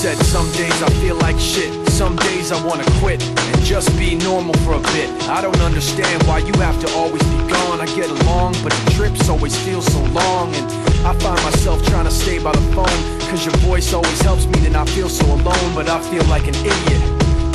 said some days I feel like shit, some days I wanna quit and just be normal for a bit. I don't understand why you have to always be gone. I get along, but the trips always feel so long. And I find myself trying to stay by the phone, cause your voice always helps me to not feel so alone. But I feel like an idiot,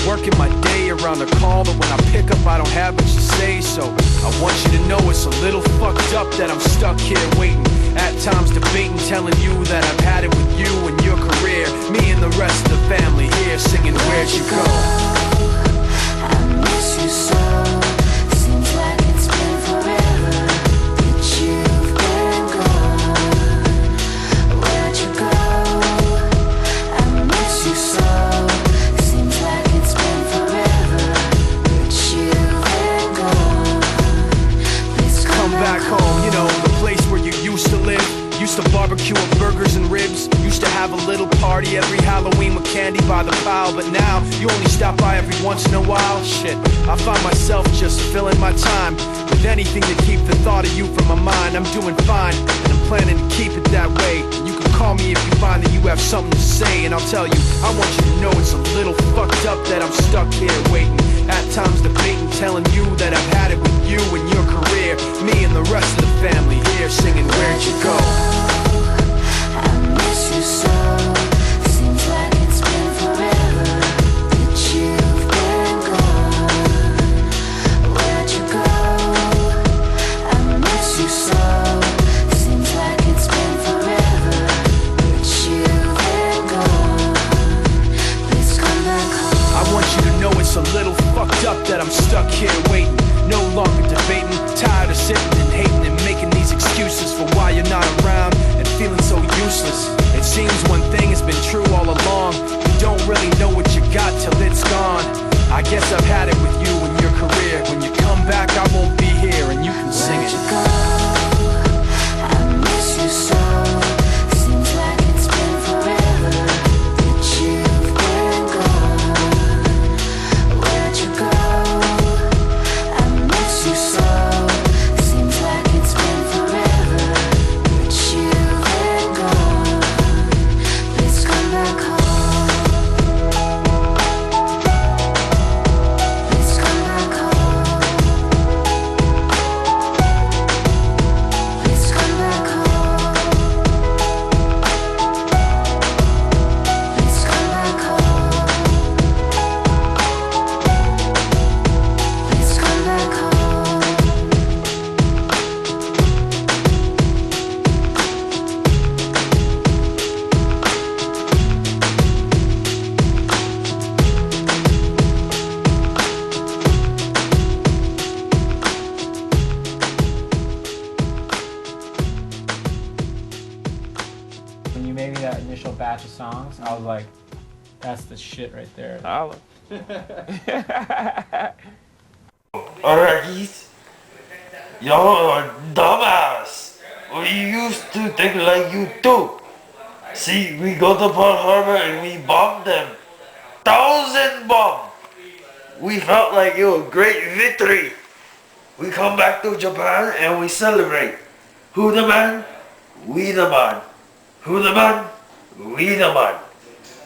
working my day around a call, but when I pick up I don't have much to say. So I want you to know it's a little fucked up that I'm stuck here waiting, at times debating, telling you that I've had it with you and your career, me and the rest of the family here singing Where'd You Go? I miss you so. Seems like it's been forever that you've been gone. Where'd you go? I miss you so. Seems like it's been forever that you've been gone. Please Come back home, you know, the place where you used to live. Used to barbecue with burgers and ribs. Used to have a little party every Halloween with candy by the pile. But now, you only stop by every once in a while. Shit, I find myself just filling my time with anything to keep the thought of you from my mind. I'm doing fine, and I'm planning to keep it that way. You can call me if you find that you have something to say, and I'll tell you, I want you to know it's a little fucked up that I'm stuck here waiting, at times debating, telling you that I've had it with you and your career, me and the rest of the family here singing Where'd You Go? I miss you so. Seems like it's been forever that you've been gone. Where'd you go? I miss you so. Seems like it's been forever that you've been gone. Please come back home. I want you to know it's a little fucked up that I'm stuck here waiting, no longer debating, tired of sitting and hating and making these excuses for why you're not around and feeling so useless. It seems one thing has been true all along, you don't really know what you got till it's gone. I guess I've had it with you and your career. When you come back I won't be here and you can sing Where'd it. you go? I miss you so. Seems like it's been forever that you've been gone. Where'd you go? I miss you so. Seems like it's been forever that you've been gone. Please come back home. Please come back home. Please come back home. Please come back home. Please come back home. When you made me that initial batch of songs, I was like, that's the shit right there. Alright, y'all are dumbass. We used to think like you too. See, we go to Pearl Harbor and we bombed them. 1,000 bomb. We felt like it was a great victory. We come back to Japan and we celebrate. Who the man? We the man. Who the man? We the man.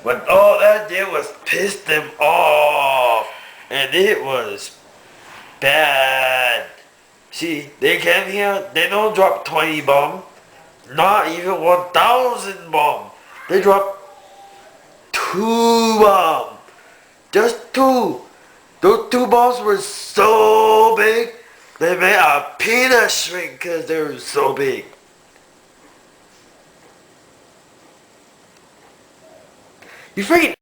But all that did was piss them off. And it was bad. See, they came here, they don't drop 20 bomb. Not even 1,000 bomb. They dropped 2 bomb. Just 2. Those 2 bombs were so big, they made a peanut shrink because they were so big. You freaking